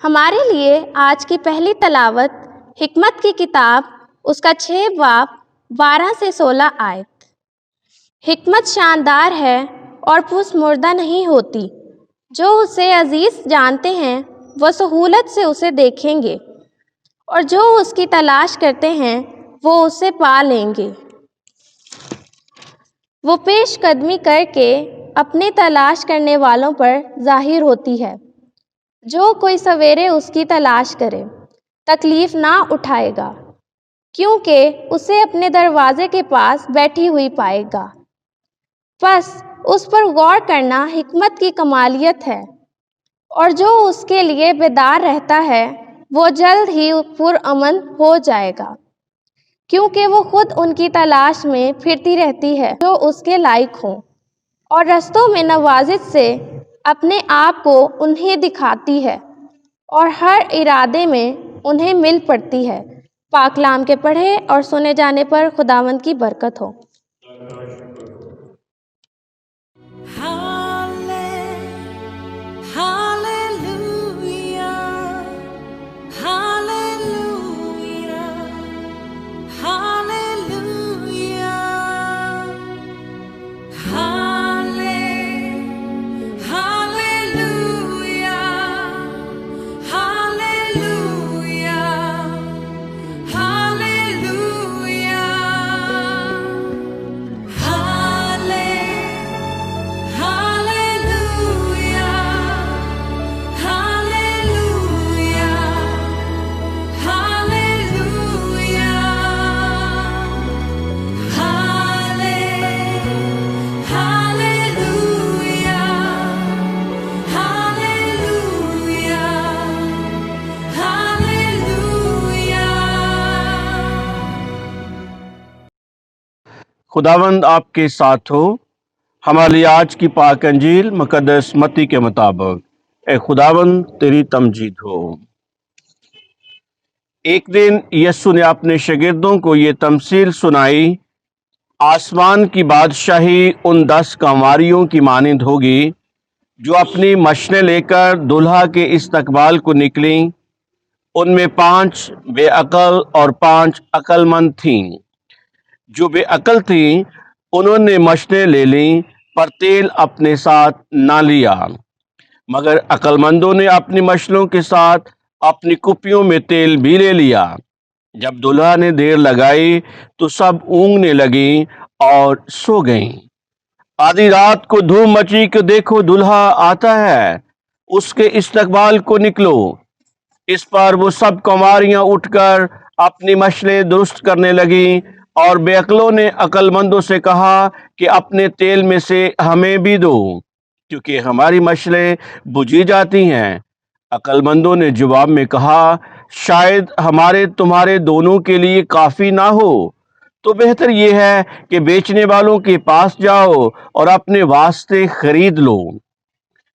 ہمارے لیے آج کی پہلی تلاوت حکمت کی کتاب اس کا 6 باب 12 سے 16 آیت۔ حکمت شاندار ہے اور پس مردہ نہیں ہوتی۔ جو اسے عزیز جانتے ہیں وہ سہولت سے اسے دیکھیں گے، اور جو اس کی تلاش کرتے ہیں وہ اسے پا لیں گے۔ وہ پیش قدمی کر کے اپنے تلاش کرنے والوں پر ظاہر ہوتی ہے۔ جو کوئی سویرے اس کی تلاش کرے تکلیف نہ اٹھائے گا، کیونکہ اسے اپنے دروازے کے پاس بیٹھی ہوئی پائے گا۔ بس اس پر غور کرنا حکمت کی کمالیت ہے، اور جو اس کے لیے بیدار رہتا ہے وہ جلد ہی پرامن ہو جائے گا، کیونکہ وہ خود ان کی تلاش میں پھرتی رہتی ہے جو اس کے لائق ہوں، اور رستوں میں نوازش سے اپنے آپ کو انہیں دکھاتی ہے، اور ہر ارادے میں انہیں مل پڑتی ہے۔ پاک کلام کے پڑھے اور سنے جانے پر خداوند کی برکت ہو۔ خداوند آپ کے ساتھ ہو۔ ہماری آج کی پاک انجیل مقدس متی کے مطابق۔ اے خداوند تیری تمجید ہو۔ ایک دن یسوع نے اپنے شاگردوں کو یہ تمثیل سنائی، آسمان کی بادشاہی ان 10 کنواریوں کی مانند ہوگی جو اپنی مشنیں لے کر دلہا کے استقبال کو نکلیں۔ ان میں 5 بے عقل اور 5 عقل مند تھیں۔ جو بے عقل تھیں انہوں نے مشنیں لے لیں، پر تیل اپنے ساتھ نہ لیا، مگر عقل مندوں نے اپنی مشلوں کے ساتھ اپنی کپیوں میں تیل بھی لے لیا۔ جب دلہا نے دیر لگائی تو سب اونگنے لگیں اور سو گئیں۔ آدھی رات کو دھوم مچی کہ دیکھو دلہا آتا ہے، اس کے استقبال کو نکلو۔ اس پر وہ سب کنواریاں اٹھ کر اپنی مشلیں درست کرنے لگیں، اور بے عقلوں نے عقل مندوں سے کہا کہ اپنے تیل میں سے ہمیں بھی دو، کیونکہ ہماری مشلیں بجھی جاتی ہیں۔ عقل مندوں نے جواب میں کہا، شاید ہمارے تمہارے دونوں کے لیے کافی نہ ہو، تو بہتر یہ ہے کہ بیچنے والوں کے پاس جاؤ اور اپنے واسطے خرید لو۔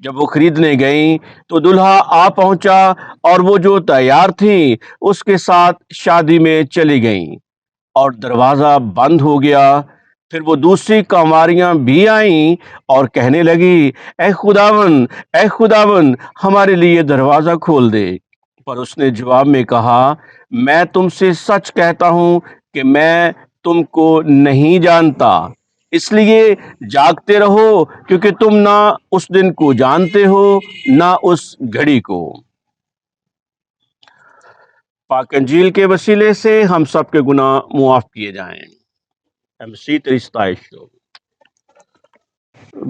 جب وہ خریدنے گئیں تو دلہا آ پہنچا، اور وہ جو تیار تھیں اس کے ساتھ شادی میں چلی گئیں، اور دروازہ بند ہو گیا۔ پھر وہ دوسری کنواریاں بھی آئیں اور کہنے لگی، اے خداوند ہمارے لیے دروازہ کھول دے۔ پر اس نے جواب میں کہا، میں تم سے سچ کہتا ہوں کہ میں تم کو نہیں جانتا۔ اس لیے جاگتے رہو، کیونکہ تم نہ اس دن کو جانتے ہو نہ اس گھڑی کو۔ پاک انجیل کے وسیلے سے ہم سب کے گناہ معاف کیے جائیں۔ اے مسیح تیری ستائش ہو۔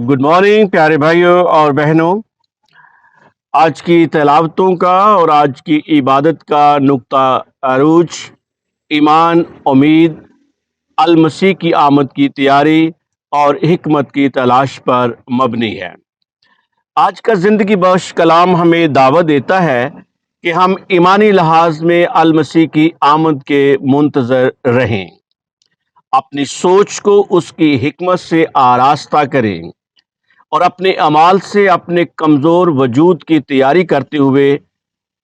گڈ مارننگ پیارے بھائیوں اور بہنوں۔ آج کی تلاوتوں کا اور آج کی عبادت کا نقطہ عروج ایمان، امید، المسیح کی آمد کی تیاری اور حکمت کی تلاش پر مبنی ہے۔ آج کا زندگی بخش کلام ہمیں دعوت دیتا ہے کہ ہم ایمانی لحاظ میں المسیح کی آمد کے منتظر رہیں، اپنی سوچ کو اس کی حکمت سے آراستہ کریں، اور اپنے اعمال سے اپنے کمزور وجود کی تیاری کرتے ہوئے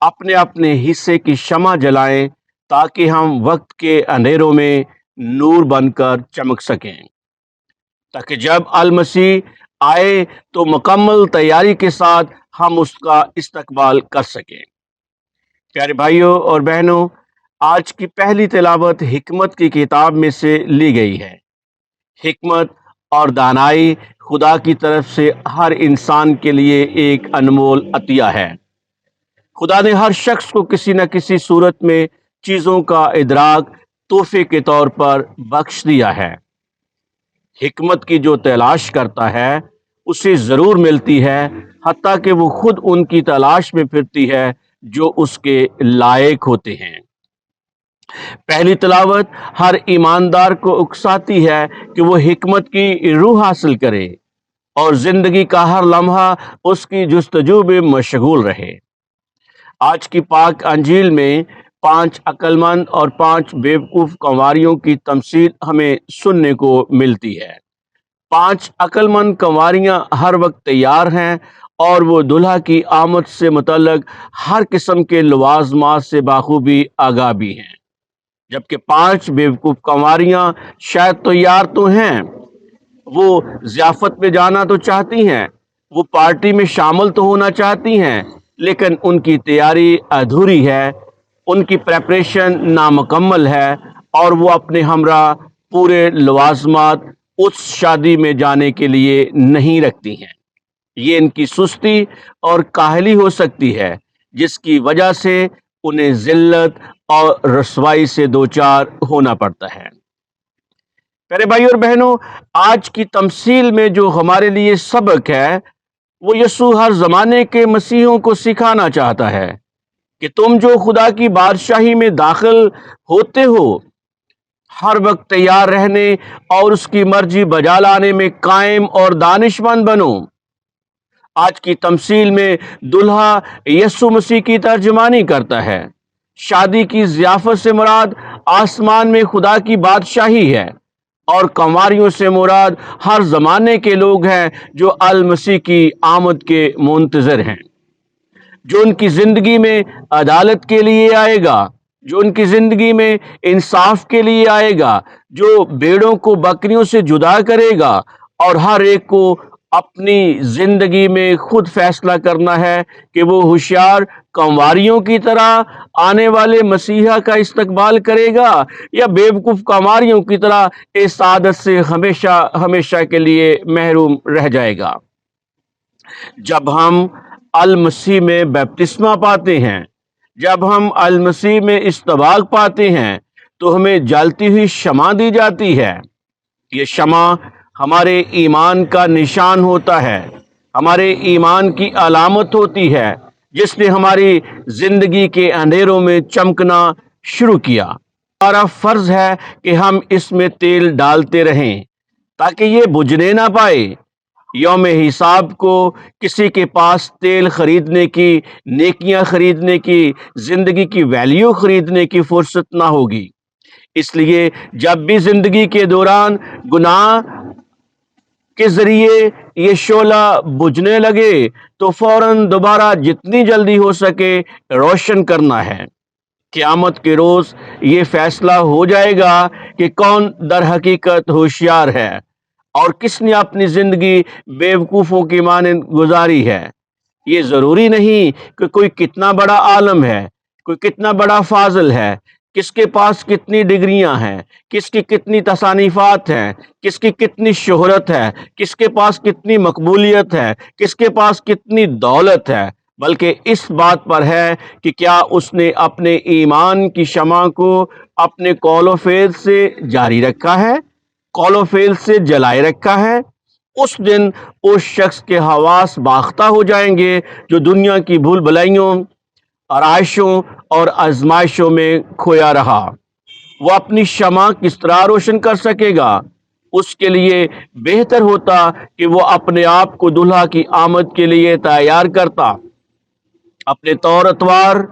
اپنے اپنے حصے کی شمع جلائیں، تاکہ ہم وقت کے اندھیروں میں نور بن کر چمک سکیں، تاکہ جب المسیح آئے تو مکمل تیاری کے ساتھ ہم اس کا استقبال کر سکیں۔ प्यारे भाइयों और बहनों, आज की पहली तिलावत हिकमत की किताब में से ली गई है। हिकमत और दानाई खुदा की तरफ से हर इंसान के लिए एक अनमोल अतिया है। खुदा ने हर शख्स को किसी न किसी सूरत में चीज़ों का इदराक तोहफे के तौर पर बख्श दिया है। हिकमत की जो तलाश करता है उसे ज़रूर मिलती है, हत्ता कि वो खुद उनकी तलाश में फिरती है जो उसके लायक होते हैं। पहली तिलावत हर ईमानदार को उकसाती है कि वो हिकमत की रूह हासिल करे और ज़िंदगी का हर लम्हा उसकी जुस्तजू में मशगूल रहे। आज की पाक अंजील में 5 अक्लमंद और 5 बेवकूफ़ कंवारियों की तमसील हमें सुनने को मिलती है। 5 अक्लमंद कंवारियां हर वक्त तैयार हैं और वो दुल्हा की आमद से मुतल्लक हर किस्म के लवाजमात से बाखूबी आगाह भी हैं, जबकि 5 बेवकूफ़ कंवारियां शायद तैयार तो हैं, वो ज़ियाफ़त में जाना तो चाहती हैं, वो पार्टी में शामिल तो होना चाहती हैं, लेकिन उनकी तैयारी अधूरी है, उनकी प्रेपरेशन नामुकम्मल है और वो अपने हमरा पूरे लवाजमात उस शादी में जाने के लिए नहीं रखती हैं। ये इनकी सुस्ती और काहली हो सकती है, जिसकी वजह से उन्हें ज़िल्लत और रसवाई से दो चार होना पड़ता है। प्यारे भाई और बहनों, आज की तमसील में जो हमारे लिए सबक है, वो यीशु हर ज़माने के मसीहों को सिखाना चाहता है कि तुम जो खुदा की बादशाही में दाखिल होते हो, हर वक्त तैयार रहने और उसकी मर्जी बजा लाने में कायम और दानिशमंद बनो। आज की तमसील में दुल्हा यीशु मसीह की तर्जुमानी करता है। शादी की ज़ियाफ़त से मुराद आसमान में खुदा की बादशाही है और कंवारियों से मुराद हर ज़माने के लोग हैं जो अल मसीह की आमद के मुंतज़र हैं, जो उनकी ज़िंदगी में अदालत के लिए आएगा, जो उनकी ज़िंदगी में इंसाफ के लिए आएगा, जो भेड़ों को बकरियों से जुदा करेगा और हर एक को अपनी ज़िंदगी में खुद फैसला करना है कि वो होशियार कंवारियों की तरह आने वाले मसीहा का इस्तकबाल करेगा या बेवकूफ़ कंवारियों की तरह इस सादत से हमेशा हमेशा के लिए महरूम रह जाएगा। जब हम अल मसीह में बपतिस्मा पाते हैं, जब हम अल मसीह में इस्तबाग पाते हैं, तो हमें जलती हुई शमा दी जाती है। ये शमा हमारे ईमान का निशान होता है, हमारे ईमान की अलामत होती है, जिसने हमारी जिंदगी के अंधेरों में चमकना शुरू किया। हमारा फर्ज है कि हम इसमें तेल डालते रहें ताकि ये बुझने ना पाए। यौम हिसाब को किसी के पास तेल खरीदने की, नेकियां खरीदने की, जिंदगी की वैल्यू खरीदने की फुर्सत ना होगी। इसलिए जब भी जिंदगी के दौरान गुनाह के जरिए ये शोला बुझने लगे तो फौरन दोबारा जितनी जल्दी हो सके रोशन करना है। क़यामत के रोज ये फैसला हो जाएगा कि कौन दर हकीकत होशियार है और किसने अपनी जिंदगी बेवकूफ़ों की मानंद गुजारी है। ये ज़रूरी नहीं कि कोई कितना बड़ा आलम है, कोई कितना बड़ा फाजिल है, किसके पास कितनी डिग्रियां हैं, किसकी कितनी तसानीफ़ात हैं, किसकी कितनी शोहरत है, किसके पास कितनी मकबूलियत है, किसके पास कितनी दौलत है, बल्कि इस बात पर है कि क्या उसने अपने ईमान की शमा को अपने कौलो फेल से जारी रखा है, कौलो फेल से जलाए रखा है। उस दिन उस शख्स के हवास बाख्ता हो जाएंगे जो दुनिया की भूल भलाइयों, आराइशों और आजमाइशों में खोया रहा। वो अपनी शमा किस तरह रोशन कर सकेगा? उसके लिए बेहतर होता कि वो अपने आप को दुल्हा की आमद के लिए तैयार करता, अपने तौर अतवार,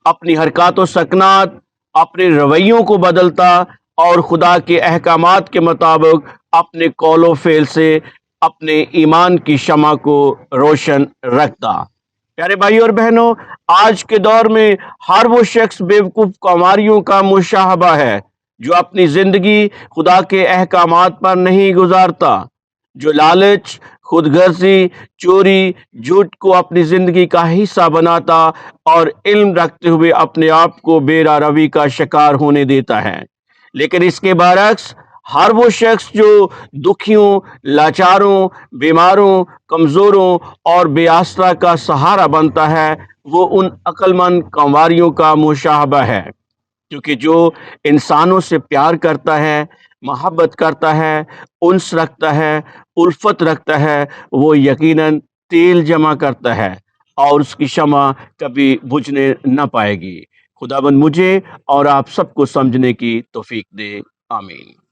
अपनी हरकत व सकनात, अपने रवैयों को बदलता और खुदा के अहकामात के मुताबिक अपने कौलो फेल से अपने ईमान की शमा को रोशन रखता। प्यारे भाई और बहनों, आज के दौर में हर वो शख्स बेवकूफ़ कंवारियों का मुशाहबा है जो अपनी ज़िंदगी खुदा के अहकामात पर नहीं गुजारता, जो लालच, خود غرضی، چوری، جھوٹ کو اپنی زندگی کا حصہ بناتا اور علم رکھتے ہوئے اپنے آپ کو بے روی کا شکار ہونے دیتا ہے۔ لیکن اس کے برعکس ہر وہ شخص جو دکھیوں، لاچاروں، بیماروں، کمزوروں اور بے آسرا کا سہارا بنتا ہے، وہ ان عقل مند کانواریوں کا مشابہ ہے، کیونکہ جو انسانوں سے پیار کرتا ہے، محبت کرتا ہے، انس رکھتا ہے، الفت رکھتا ہے، وہ یقیناً تیل جمع کرتا ہے اور اس کی شمع کبھی بجھنے نہ پائے گی۔ خداوند مجھے اور آپ سب کو سمجھنے کی توفیق دے، آمین۔